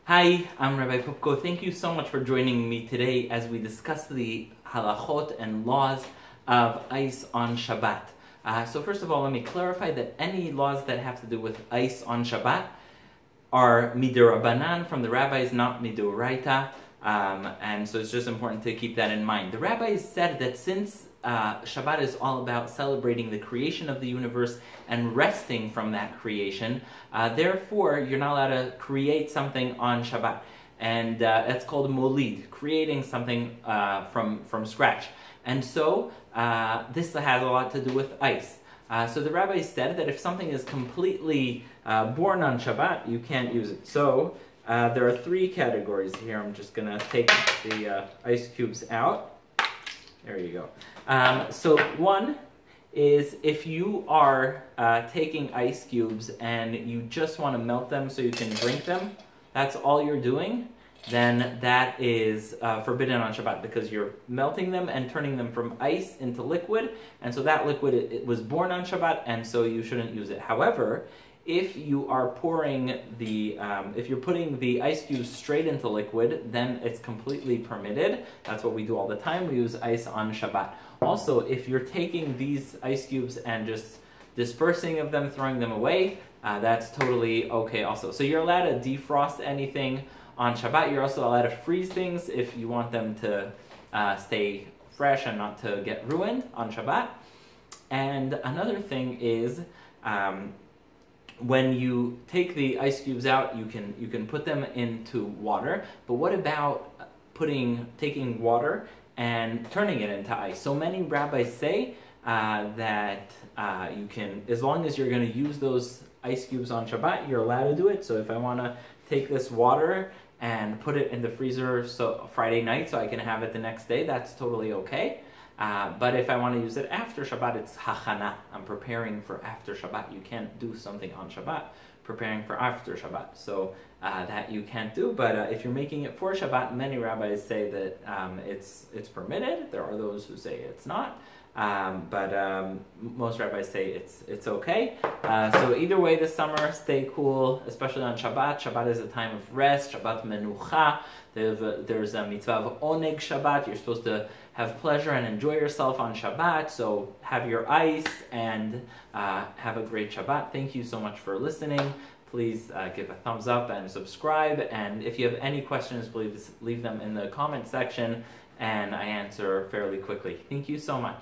Hi, I'm Rabbi Popko. Thank you so much for joining me today as we discuss the halachot and laws of ice on Shabbat. So first of all, let me clarify that any laws that have to do with ice on Shabbat are midirabanan from the rabbis, not midoraita. And so it's just important to keep that in mind. The rabbis said that since Shabbat is all about celebrating the creation of the universe and resting from that creation, therefore you're not allowed to create something on Shabbat. And that's called Molid, creating something from scratch. And so this has a lot to do with ice. So the rabbis said that if something is completely born on Shabbat, you can't use it. So there are three categories here. I'm just going to take the ice cubes out. There you go. So one is if you are taking ice cubes and you just want to melt them so you can drink them, that's all you're doing, then that is forbidden on Shabbat because you're melting them and turning them from ice into liquid, and so that liquid it was born on Shabbat, and so you shouldn't use it. However, if you are pouring if you're putting the ice cubes straight into liquid, then it's completely permitted. That's what we do all the time. We use ice on Shabbat. Also, if you're taking these ice cubes and just dispersing of them, throwing them away, that's totally okay also. So you're allowed to defrost anything on Shabbat. You're also allowed to freeze things if you want them to stay fresh and not to get ruined on Shabbat. And another thing is, when you take the ice cubes out, you can put them into water. But what about taking water and turning it into ice? So many rabbis say that you can, as long as you're going to use those ice cubes on Shabbat, you're allowed to do it. So if I want to take this water and put it in the freezer Friday night so I can have it the next day, that's totally okay. But if I want to use it after Shabbat, it's hachana. I'm preparing for after Shabbat. You can't do something on Shabbat, preparing for after Shabbat. So that you can't do. But if you're making it for Shabbat, many rabbis say that it's permitted. There are those who say it's not. But most rabbis say it's okay. So either way, this summer, stay cool, especially on Shabbat. Shabbat is a time of rest, Shabbat menucha. There's a mitzvah of oneg Shabbat. You're supposed to have pleasure and enjoy yourself on Shabbat. So have your ice and have a great Shabbat. Thank you so much for listening. Please give a thumbs up and subscribe. And if you have any questions, please leave them in the comment section, and I answer fairly quickly. Thank you so much.